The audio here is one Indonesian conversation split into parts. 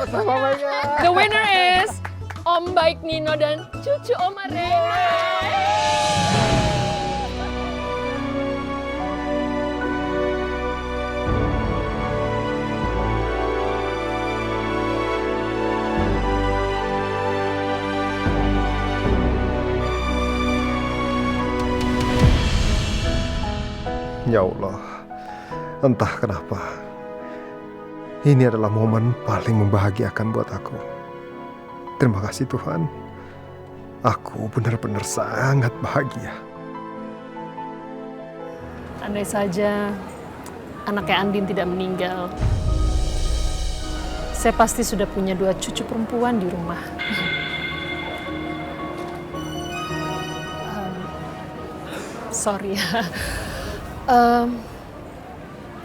The winner is Om Baik Nino dan cucu Oma Rena. Ya Allah, entah kenapa ini adalah momen paling membahagiakan buat aku. Terima kasih Tuhan. Aku benar-benar sangat bahagia. Andai saja anaknya Andin tidak meninggal, saya pasti sudah punya 2 cucu perempuan di rumah. Sorry ya.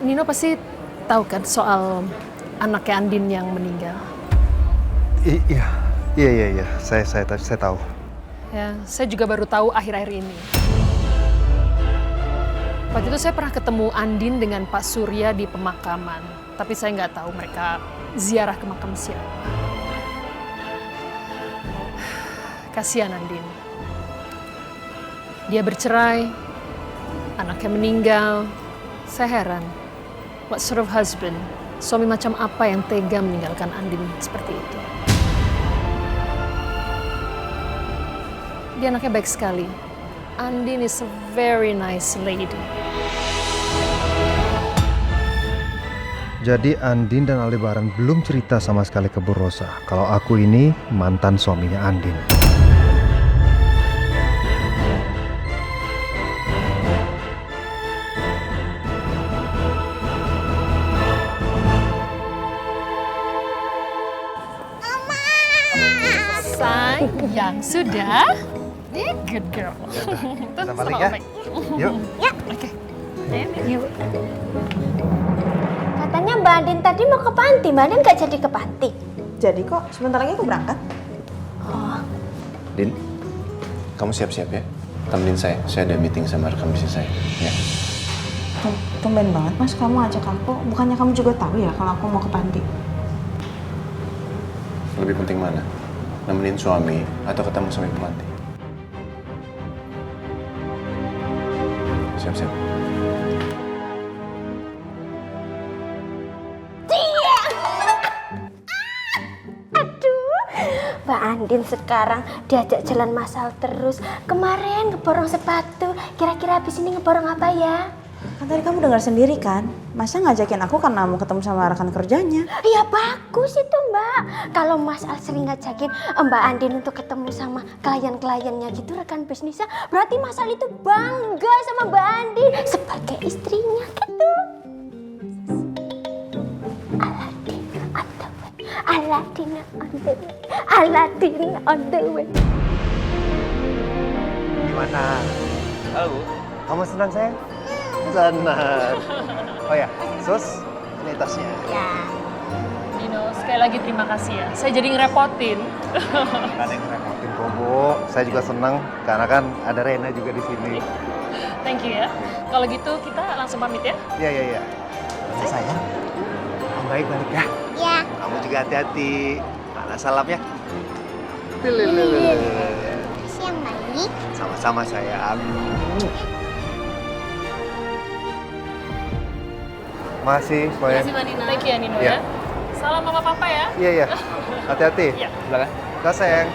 Nino pasti tahu kan soal anaknya Andin yang meninggal? Iya. Saya tahu. Ya, saya juga baru tahu akhir-akhir ini. Waktu itu saya pernah ketemu Andin dengan Pak Surya di pemakaman, tapi saya nggak tahu mereka ziarah ke makam siapa. Kasihan Andin. Dia bercerai, anaknya meninggal. Saya heran, what sort of husband, suami macam apa yang tega meninggalkan Andin seperti itu. Dia anaknya baik sekali. Andin is a very nice lady. Jadi Andin dan Aldebaran belum cerita sama sekali ke Bu Rosa kalau aku ini mantan suaminya Andin. Sayang, sudah? Good girl. Kita balik ya. Yuk. Ya. Oke. Yuk. Katanya Mbak Andin tadi mau ke panti, Mbak Andin nggak jadi ke panti. Jadi kok, sebentar lagi aku berangkat. Oh, Din, kamu siap-siap ya. Temenin saya ada meeting sama rekan bisnis saya. Ya. Tumben banget mas, kamu ajak aku. Bukannya kamu juga tahu ya kalau aku mau ke panti? Lebih penting mana? Nemenin suami atau ketemu sama ibu panti? Siap-siap. Mbak Andin sekarang diajak jalan masal terus. Kemarin ngeborong sepatu. Kira-kira habis ini ngeborong apa ya? Kan tadi kamu dengar sendiri kan? Masa ngajakin aku karena mau ketemu sama rekan kerjanya? Ya bagus itu Mbak. Kalau Mas Al sering ngajakin Mbak Andin untuk ketemu sama klien-kliennya gitu, rekan bisnisnya, berarti Mas Al itu bangga sama Mbak Andin sebagai istrinya gitu. Aladin on the way. Aladin on the way. Gimana? Halo. Kamu senang sayang? Senang. Oh ya, Sus, ini tasnya. Ya. Nino, sekali lagi terima kasih ya. Saya jadi ngerepotin. Gak ada yang ngerepotin kok, Bu. Saya juga senang karena kan ada Rena juga di sini. Thank you ya. Kalau gitu kita langsung pamit ya. Iya. Sayang, Om Baik balik ya. Ya. Kamu juga hati-hati. Mana salam ya. Kasih yang baik. Sama-sama sayang. Masih, sayang. Thank you ya Nino Ya. ya. Salam mama papa ya. Iya. Hati-hati. Iya. Silakan. Dah sayang.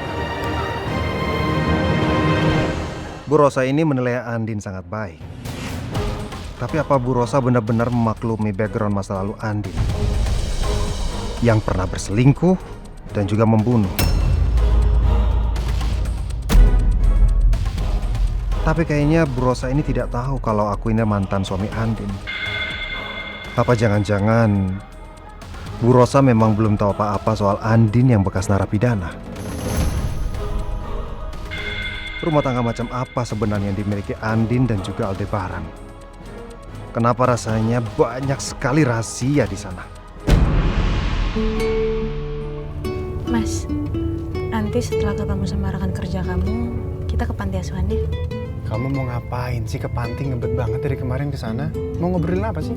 Bu Rosa ini menilai Andin sangat baik. Tapi apa Bu Rosa benar-benar memaklumi background masa lalu Andin? Yang pernah berselingkuh dan juga membunuh. Tapi kayaknya Bu Rosa ini tidak tahu kalau aku ini mantan suami Andin. Apa jangan-jangan Bu Rosa memang belum tahu apa-apa soal Andin yang bekas narapidana? Rumah tangga macam apa sebenarnya yang dimiliki Andin dan juga Aldebaran? Kenapa rasanya banyak sekali rahasia di sana? Mas, nanti setelah ketemu sama rekan kerja kamu, kita ke panti asuhan ya? Kamu mau ngapain sih ke panti, ngebet banget dari kemarin ke sana? Mau ngobrolin apa sih?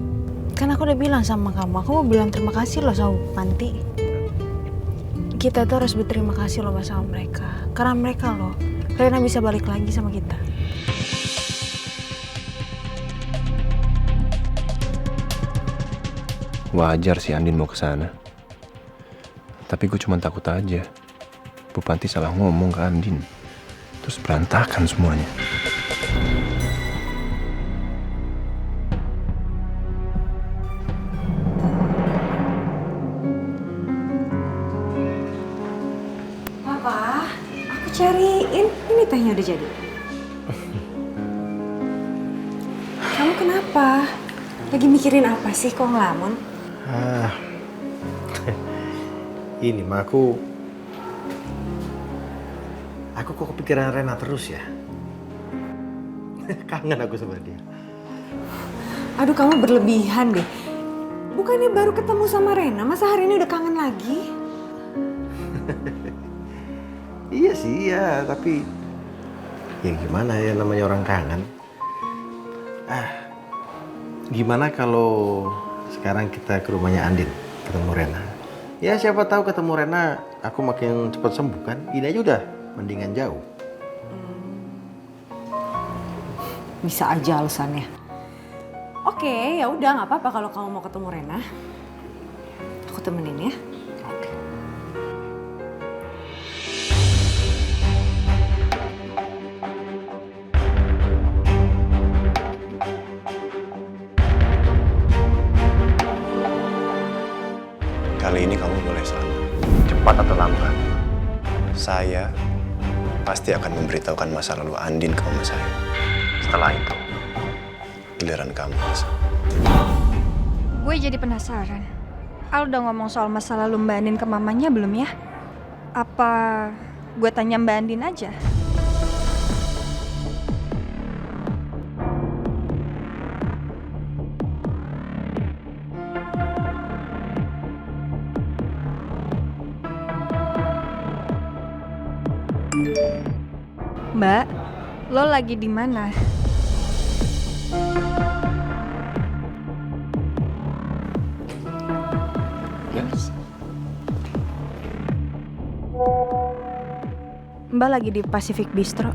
Kan aku udah bilang sama kamu, aku mau bilang terima kasih loh sama panti. Kita tuh harus berterima kasih loh Mas sama mereka. Karena mereka loh, Rena bisa balik lagi sama kita. Wajar sih Andin mau ke sana. Tapi gue cuma takut aja. Bu Panti salah ngomong ke Andin. Terus berantakan semuanya. Papa, aku cariin. Ini tehnya udah jadi. Kamu kenapa? Lagi mikirin apa sih kok ngelamun? Ini mah aku kok kepikiran Rena terus ya. Kangen aku sama dia. Aduh, kamu berlebihan deh. Bukannya baru ketemu sama Rena, masa hari ini udah kangen lagi? Iya sih, iya, tapi ya gimana ya namanya orang kangen. Gimana kalau sekarang kita ke rumahnya Andin, ketemu Rena? Ya siapa tahu ketemu Rena aku makin cepat sembuh kan? Ini aja udah mendingan jauh. Bisa aja alasannya. Oke, ya udah nggak apa-apa kalau kamu mau ketemu Rena. Aku temenin ya. Kali ini kamu boleh selamat. Cepat atau lambat. Saya pasti akan memberitahukan masa lalu Andin ke mama saya. Setelah itu, Giliran kamu, Mas. Gue jadi penasaran. Al udah ngomong soal masa lalu Mbak Andin ke mamanya belum ya? Apa gue tanya Mbak Andin aja? Mbak, lo lagi di mana? Mbak lagi di Pacific Bistro.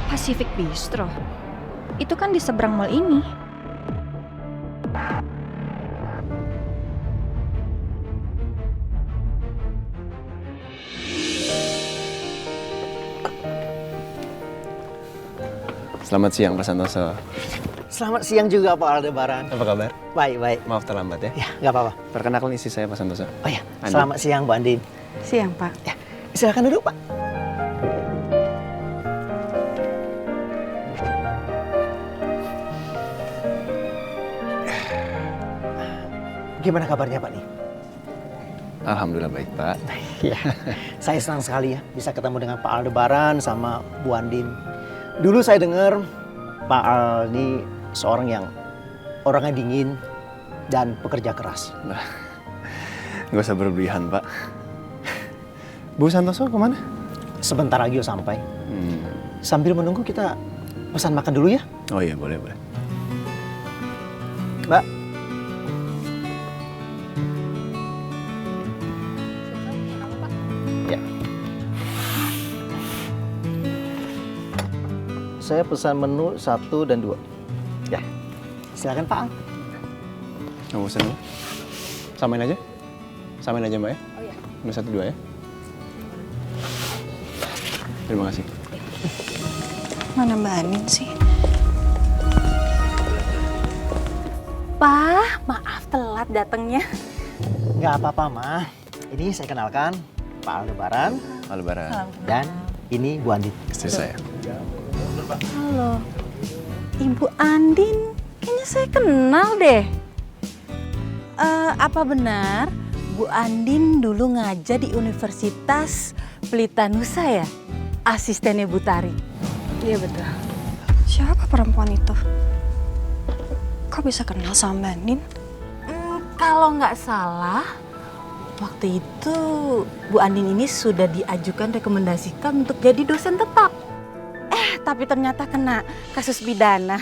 Pacific Bistro? Itu kan di seberang mall ini. Selamat siang, Pak Santoso. Selamat siang juga Pak Aldebaran. Apa kabar? Baik. Maaf terlambat ya. Ya, nggak apa-apa. Perkenalkan istri saya, Pak Santoso. Oh ya, Andin. selamat siang Bu Andin. Siang, Pak. Ya, silakan duduk Pak. Gimana kabarnya Pak nih? Alhamdulillah baik, Pak. Ya, saya senang sekali ya bisa ketemu dengan Pak Aldebaran sama Bu Andin. Dulu saya dengar Pak Al ini seorang yang orangnya dingin dan pekerja keras. Nah, nggak usah berlebihan, Pak. Bu Santoso kemana? Sebentar lagi sampai. Sambil menunggu kita pesan makan dulu ya. Oh iya, boleh. Mbak. Ya. Saya pesan menu 1 dan 2. Ya. Silakan Pak Al. Nggak usah dulu. Samain aja, Mbak ya. Oh iya. Menu 1, 2 ya. Terima kasih. Mana Mbak Andin sih? Pak, maaf telat datangnya. Nggak apa-apa, Ma. Ini saya kenalkan Pak Aldebaran Albaran, dan ini Bu Andin. istri saya. Halo, Ibu Andin. Kayaknya saya kenal deh. Apa benar Bu Andin dulu ngajar di Universitas Pelita Nusa ya? Asistennya Bu Tari. Iya betul. Siapa perempuan itu? Kok bisa kenal sama Mbak Andin? Kalau nggak salah, waktu itu Bu Andin ini sudah diajukan rekomendasikan untuk jadi dosen tetap. Tapi ternyata kena kasus pidana.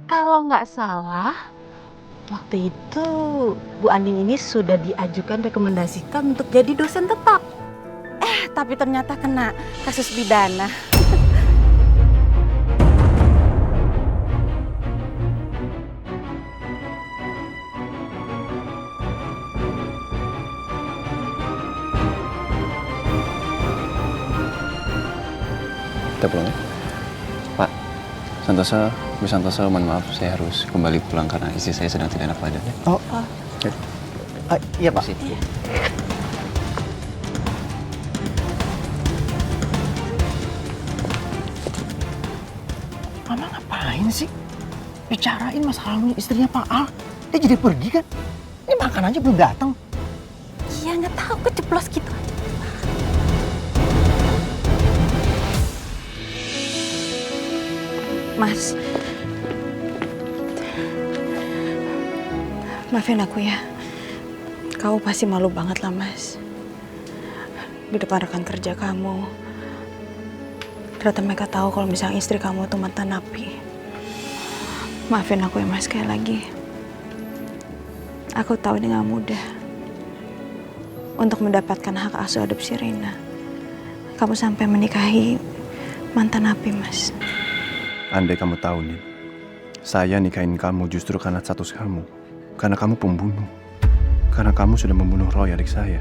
Kalau nggak salah, waktu itu Bu Andin ini sudah diajukan rekomendasikan untuk jadi dosen tetap. Tapi ternyata kena kasus pidana. Kita pulang ya? Pak, Santoso, Bu Santoso, mohon maaf saya harus kembali pulang karena istri saya sedang tidak enak badan. Oh, Oke. iya Pak. Mama ngapain sih? Bicarain masa lalu istrinya Pak Al. Dia jadi pergi kan? Ini makan aja belum datang. Iya nggak tahu keceplos gitu. Mas, maafin aku ya. Kamu pasti malu banget lah, Mas. Di depan rekan kerja kamu. Ternyata mereka tahu kalau misalnya istri kamu tuh mantan napi. Maafin aku ya, Mas, sekali lagi. Aku tahu ini gak mudah untuk mendapatkan hak asuh adopsi Reina. Kamu sampai menikahi mantan napi, Mas. Andai kamu tahu, Nin, saya nikahin kamu justru karena status kamu. Karena kamu pembunuh. Karena kamu sudah membunuh Roy, adik saya.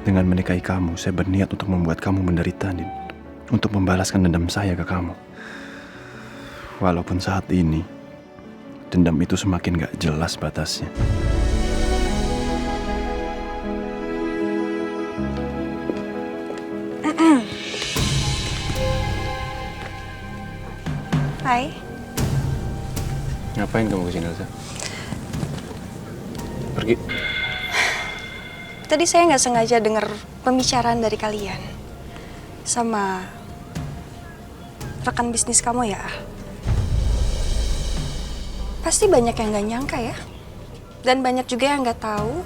Dengan menikahi kamu, saya berniat untuk membuat kamu menderita, Nin. Untuk membalaskan dendam saya ke kamu. Walaupun saat ini, dendam itu semakin gak jelas batasnya. Hai. Ngapain kamu kesini, Elsa? Pergi. Tadi saya nggak sengaja dengar pembicaraan dari kalian sama rekan bisnis kamu ya. Pasti banyak yang nggak nyangka ya. Dan banyak juga yang nggak tahu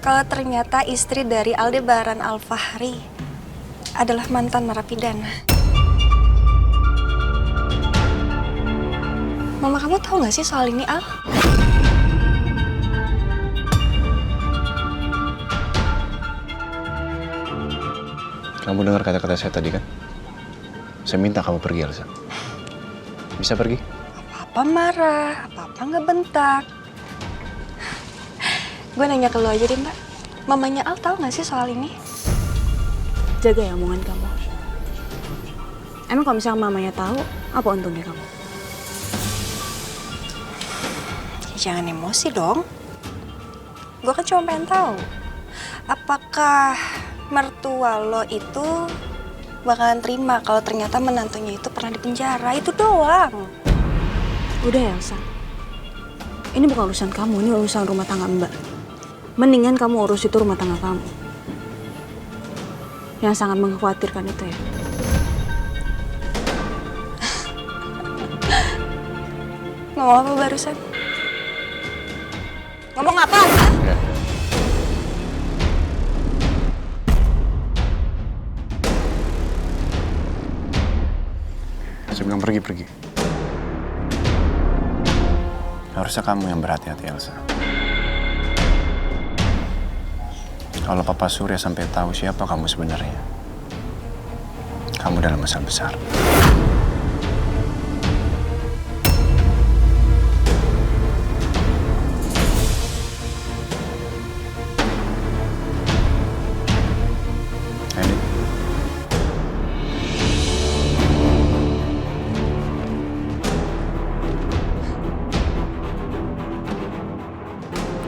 kalau ternyata istri dari Aldebaran Alfahri adalah mantan narapidana. Mama kamu tahu nggak sih soal ini, Al? Kamu dengar kata-kata saya tadi kan? Saya minta kamu pergi, Elsa. Bisa pergi? Apa-apa marah, apa-apa nggak bentak. Gue nanya ke lo aja deh, Mbak. Mamanya Al tahu nggak sih soal ini? Jaga ya omongan kamu. Emang kalau misalnya mamanya tahu, apa untungnya kamu? Jangan emosi dong. Gue kan cuma pengen tahu, apakah mertua lo itu bakalan terima kalau ternyata menantunya itu pernah dipenjara. Itu doang. Udah ya, Elsa. Ini bukan urusan kamu, ini urusan rumah tangga Mbak. Mendingan kamu urus itu rumah tangga kamu. Yang sangat mengkhawatirkan itu ya. Ngomong apa barusan? Ngomong apa? Ya. Saya bilang pergi. Harusnya kamu yang berhati-hati, Elsa. Kalau Papa Surya sampai tahu siapa kamu sebenarnya, kamu dalam masalah besar. Ini.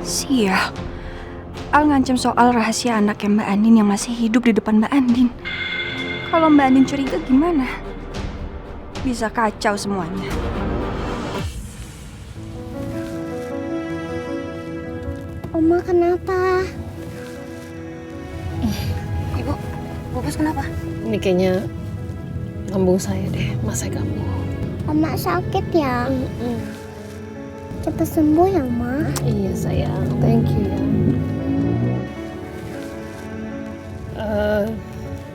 Sia. Al ngancam soal rahasia anaknya Mbak Andin yang masih hidup di depan Mbak Andin. Kalau Mbak Andin curiga gimana? Bisa kacau semuanya. Oma kenapa? Ibu, Bos kenapa? Ini kayaknya lambung saya deh, masa kamu. Oma sakit ya? Cepat sembuh ya, Ma. Iya sayang, thank you ya.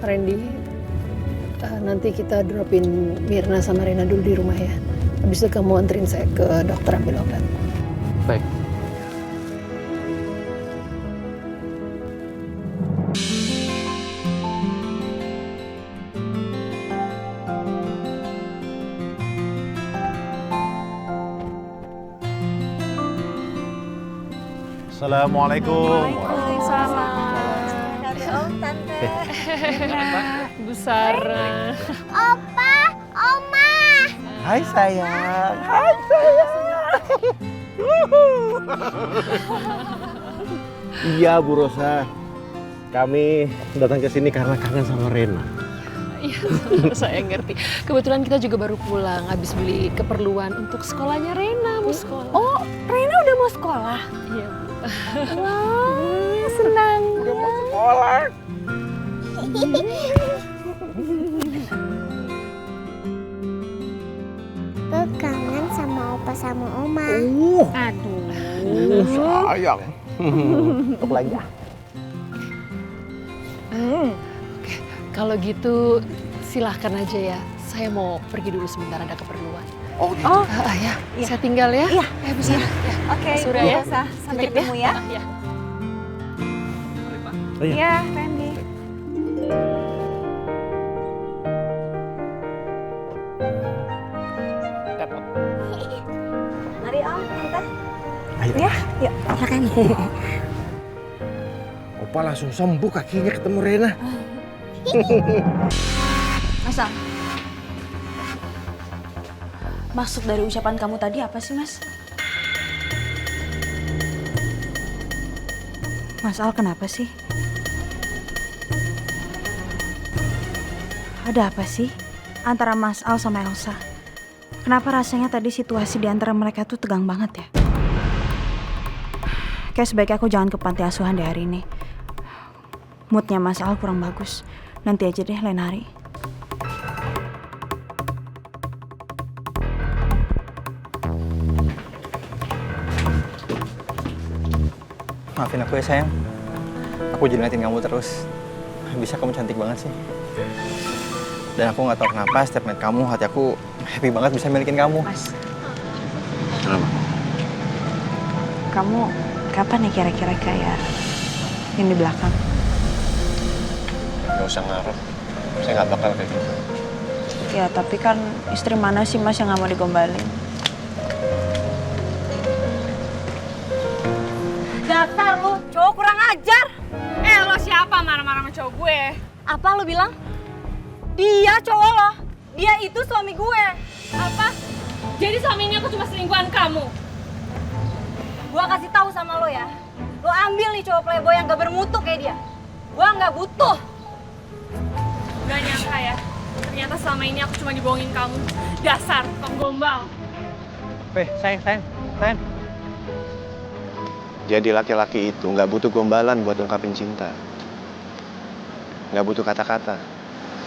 Randy, nanti kita dropin Mirna sama Rena dulu di rumah ya. Habis itu kamu anterin saya ke dokter ambil obat. Baik. Assalamualaikum. Dari Om, Tante. Bu Sarah. Opa, Oma. Hai sayang. Iya Bu Rosa, kami datang ke sini karena kangen sama Rena. Iya, saya ngerti. Kebetulan kita juga baru pulang habis beli keperluan untuk sekolahnya Rena, mau sekolah. Oh, Rena udah mau sekolah? Iya, Bu. Wah, senang. Udah mau sekolah. Aku kangen sama opa sama oma. Aduh. Sayang. Untuk lagi ya. Kalau gitu silahkan aja ya. Saya mau pergi dulu sebentar ada keperluan. Oh, gitu. Oh, Ya, saya tinggal ya. Iya. Bu Sarah. Ya. oke, Mas Surya Bu ya. Rosa. Sampai Titip ketemu ya. Ya. Iya, Randy. Mari Om, Tante. Ayo. Ya, yuk, silakan. Opa langsung sembuh kakinya ketemu Rena. Mas Al, maksud dari ucapan kamu tadi apa sih, Mas? Mas Al, kenapa sih? Ada apa sih antara Mas Al sama Elsa? Kenapa rasanya tadi situasi di antara mereka tuh tegang banget ya? Kayak sebaiknya aku jangan ke panti asuhan deh hari ini. Moodnya Mas Al kurang bagus. Nanti aja deh lain hari. Maafin aku ya sayang. Aku jadi ngeliatin kamu terus. Bisa kamu cantik banget sih. Dan aku nggak tahu kenapa setiap ngeliat kamu hati aku happy banget bisa milikin kamu. Mas, Kenapa? kamu kapan ya kira-kira kayak yang di belakang? Gak usah ngarep. Saya nggak bakal kayak gitu. Ya, tapi kan istri mana sih Mas yang nggak mau digombalin? Dasar lu, cowok kurang ajar. Lo siapa marah-marah sama cowok gue? Apa lo bilang? Dia cowok lo. Dia itu suami gue. Apa? Jadi selama ini aku cuma selingkuhan kamu? Gua kasih tahu sama lo ya. Lo ambil nih cowok playboy yang gak bermutu kayak dia. Gua nggak butuh. Gak nyangka ya. Ternyata selama ini aku cuma dibohongin kamu. Dasar, penggombal. Sayang. Jadi laki-laki itu nggak butuh gombalan buat ungkapin cinta. Nggak butuh kata-kata.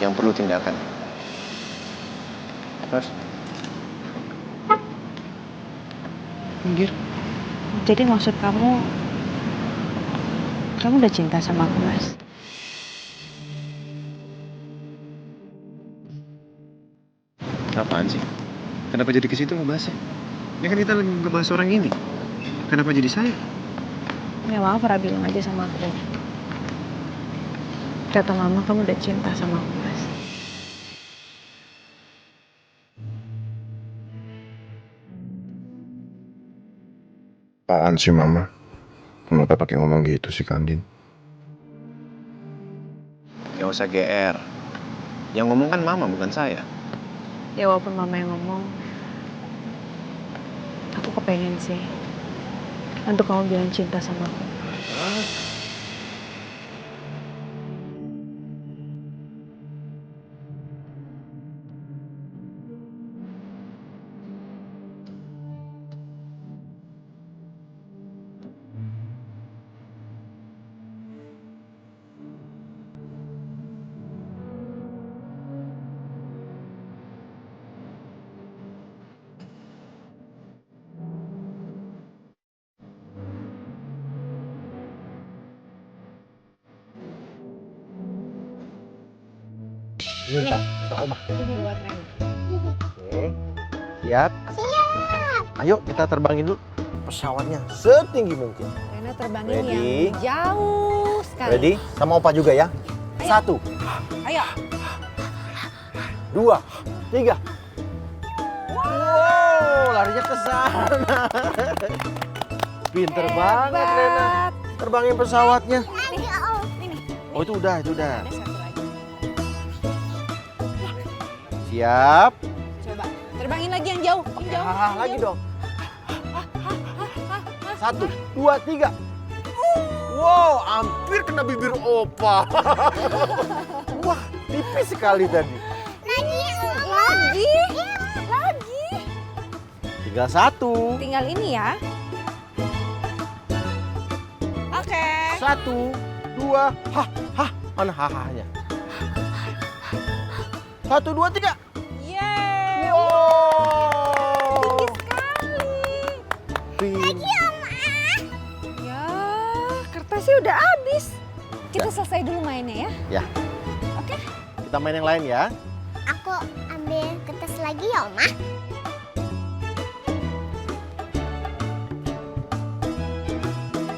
Yang perlu tindakan. Terus? Minggir. Jadi maksud kamu udah cinta sama aku, Mas? Apaan sih? Kenapa jadi ke situ ngebahasnya? Ini kan kita lagi ngebahas orang ini. Kenapa jadi saya? Ya Mama pernah bilang aja sama aku. Kata Mama kamu udah cinta sama aku, Mas. Apaan sih Mama? Kenapa pakai ngomong gitu sih Kandin? Gak usah GR. Yang ngomong kan Mama bukan saya. Ya walaupun Mama yang ngomong, aku kepengen sih untuk kamu bilang cinta sama aku. Ini untuk Oma. Oke. Siap? Siap. Ayo kita terbangin dulu pesawatnya setinggi mungkin. Rena terbangin Ready? yang jauh sekali. Ready? Sama Opa juga ya. Ayo. 1, Ayo. 2, 3. Wow, larinya ke sana. Pinter banget Rena. Terbangin pesawatnya. Oh itu udah. Ada satu lagi. Siap. Coba terbangin lagi yang jauh. Yang jauh. Haha, yang lagi jauh. dong. 1, 2, 3. Wow, hampir kena bibir Opa. Wah, tipis sekali tadi. Lagi. Tinggal 1. Tinggal ini ya. Oke. 1, 2, hah, mana hahanya? 1, 2, 3. Yeay. Wow. Tinggi Ya, kertasnya udah habis. Kita selesai dulu mainnya ya. Ya. Oke. Kita main yang lain ya. Aku ambil kertas lagi ya, Oma.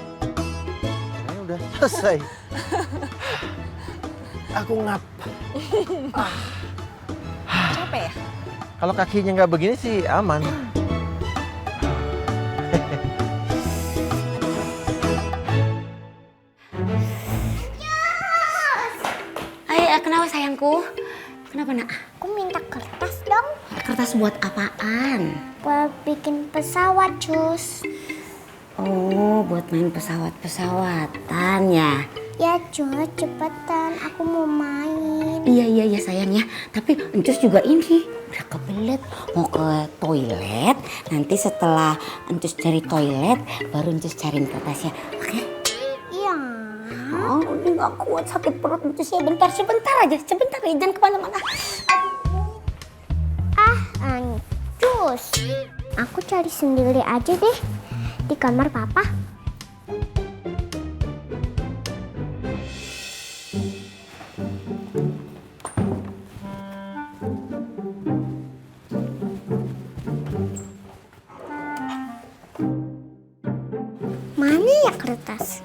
Ini udah selesai. Aku ngap. Capek ya? Kalau kakinya nggak begini sih aman. Kenapa sayangku? Kenapa nak? Aku minta kertas dong. Kertas buat apaan? Buat bikin pesawat, Cus. Oh, buat main pesawat-pesawatan ya? Ya, Cus, cepetan. Aku mau main. Iya sayang ya. Tapi Encus juga ini udah kebelet mau ke toilet. Nanti setelah Encus cari toilet, baru Encus cariin kertasnya. Oke? Iya. Oh, udah gak kuat sakit perut Encus ya. Sebentar aja, jangan kemana-mana. Cus. Aku cari sendiri aja deh di kamar Papa. Mana ya kertas?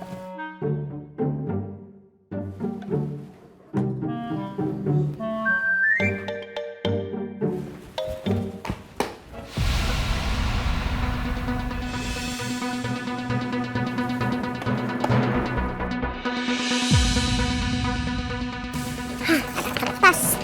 Kertas.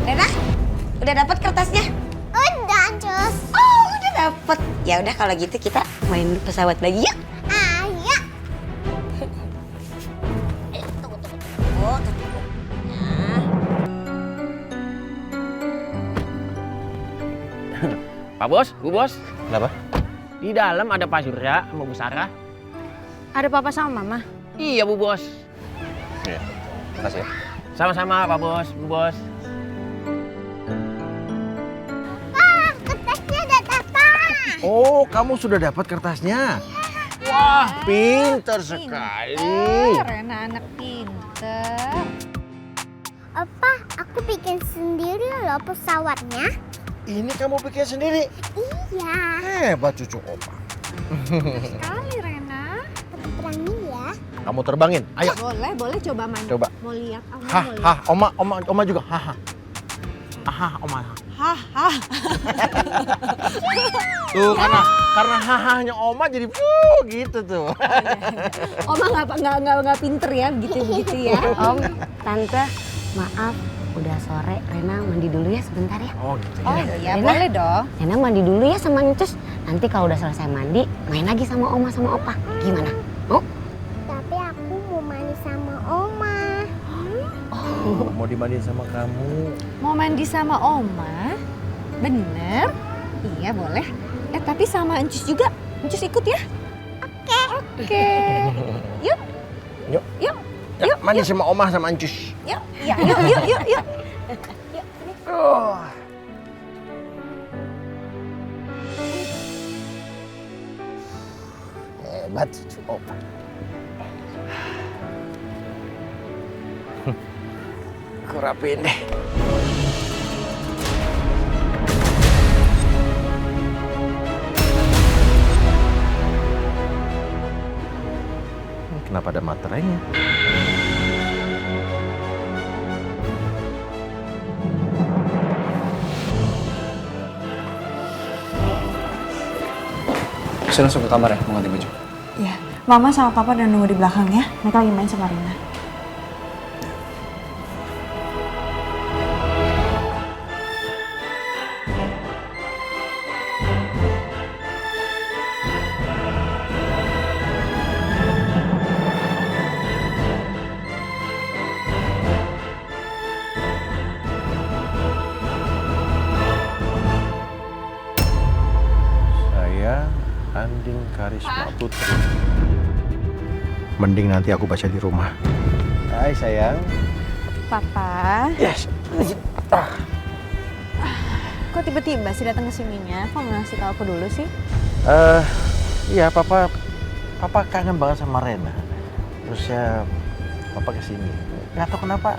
Rena, udah dapat kertasnya? Udah, Cus. Oh, udah dapat. Ya udah kalau gitu kita main pesawat lagi yuk. Ayo. Tunggu. Oh, tunggu. Nah. Pak Bos, Bu Bos, Kenapa? di dalam ada Pak Surya sama Bu Sarah. Ada papa sama mama? Iya, Bu Bos. Iya, makasih ya. Sama-sama, Pak Bos, Bu Bos. Kertasnya udah dapat. Oh, kamu sudah dapat kertasnya? Wah, pintar sekali. Rena anak pinter. Opa, aku bikin sendiri loh pesawatnya. Ini kamu bikin sendiri? Iya. Hebat cucu Opa. Sekali Rena. Berangin ya. Kamu terbangin, ayo. Boleh coba main. Coba. Mau lihat, aku Hah, mau lihat. Oma juga. Haha. Aha, Oma. Tuh, karena hahanya Oma jadi gitu tuh. Oma nggak pinter ya, gitu ya. Om, Tante, maaf udah sore. Rena mandi dulu ya sebentar ya. Oh gitu Oh ya. iya, Rena? boleh dong. Rena mandi dulu ya sama Encus. Nanti kalau udah selesai mandi, main lagi sama Oma sama Opa. Gimana? Mau? Tapi aku mau mandi sama Oma. Oh, mau dimandiin sama kamu. Mau mandi sama Oma? Bener? Iya boleh. Tapi sama Encus juga. Encus ikut ya? Oke. Yuk. Yuk. Yuk. Yuk. mandi sama Omah sama Ancus. Yuk, yuk. Hebat cucu opa. Aku rapiin deh. Kenapa ada materainya? Saya langsung ke kamar ya, mau ganti baju. Iya, Mama sama Papa udah nunggu di belakang ya. Mereka lagi main sama Rina. Saya Andin Karisma Putri. Mending nanti aku baca di rumah. Hai sayang. Papa. Yes. Kok tiba-tiba sih datang ke sininya? Kok nggak ngasih tahu aku dulu sih? Iya papa kangen banget sama Rena. Terus ya papa kesini. Nggak tahu kenapa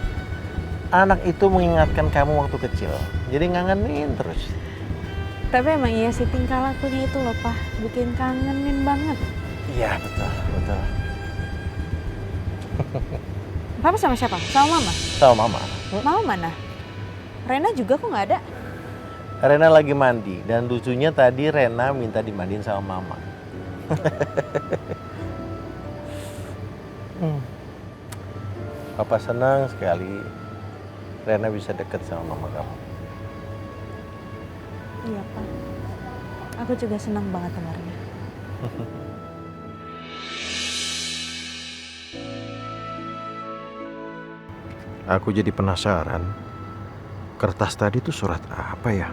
anak itu mengingatkan kamu waktu kecil. Jadi ngangenin terus. Tapi emang iya sih tingkah lakunya itu loh, Pak. Bikin kangenin banget. Iya betul. Papa sama siapa? Sama Mama? Sama Mama. Mama mana? Rena juga kok nggak ada? Rena lagi mandi dan lucunya tadi Rena minta dimandiin sama Mama. Papa senang sekali Rena bisa deket sama Mama kamu. Iya, Pak. Aku juga senang banget dengarnya. Aku jadi penasaran, kertas tadi tuh surat apa ya?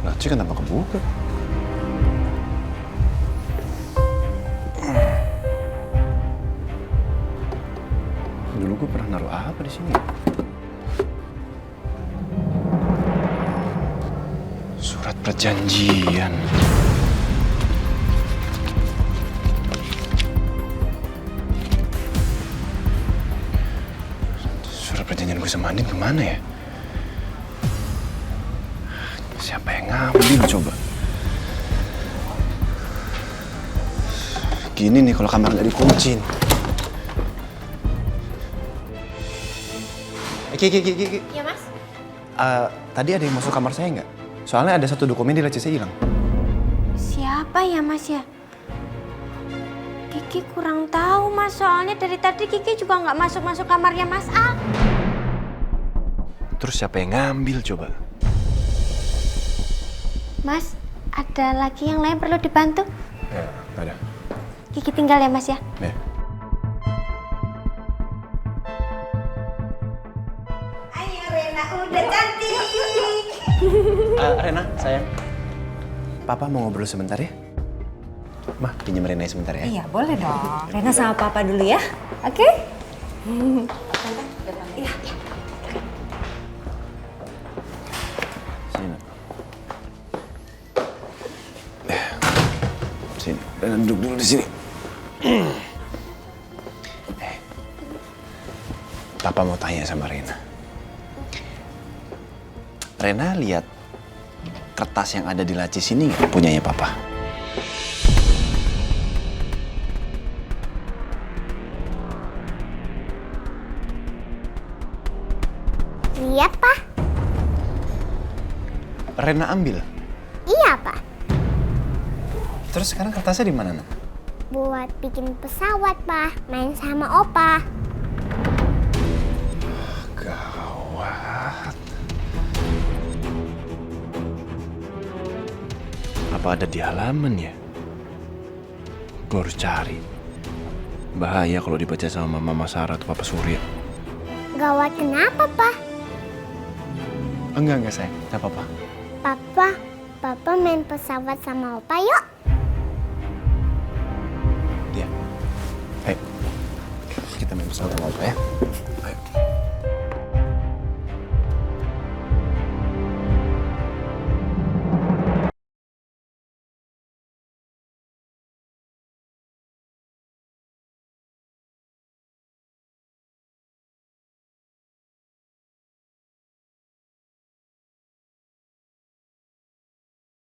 Laci kenapa kebuka? Dulu gue pernah naruh apa di sini? Surat perjanjian. Surat perjanjian gue sama Andin kemana ya? Siapa yang ngambil coba? Gini nih kalau kamar nggak dikunci. Ki. Ya Mas? Tadi ada yang masuk kamar saya nggak? Soalnya ada satu dokumen di laci saya hilang. Siapa ya Mas ya? Kiki kurang tahu Mas, soalnya dari tadi Kiki juga nggak masuk kamarnya Mas Al. Terus siapa yang ngambil coba? Mas, ada lagi yang lain perlu dibantu? Ya, nggak ada. Kiki tinggal ya Mas ya? Ya. Ayo Rena, udah cantik. Rena, sayang. Papa mau ngobrol sebentar ya? Mah, pinjam Rena sebentar ya? Iya, boleh dong. Rena sama Papa dulu ya. Oke? Iya. Sini. Sini, Rena duduk dulu di sini. Papa mau tanya sama Rena. Rena lihat kertas yang ada di laci sini nggak punyanya Papa? Lihat Pak. Rena ambil. Iya Pak. Terus sekarang kertasnya di mana, Nak? Buat bikin pesawat Pak, main sama Opa. Gawat. Apa ada di halaman ya? Gue harus cari. Bahaya kalau dibaca sama Mama Sarah atau Papa Surya. Gawat kenapa Pak? Enggak sayang. Enggak apa-apa. Papa, Papa main pesawat sama Opa yuk. Iya. Ayo. Kita main pesawat sama Opa ya.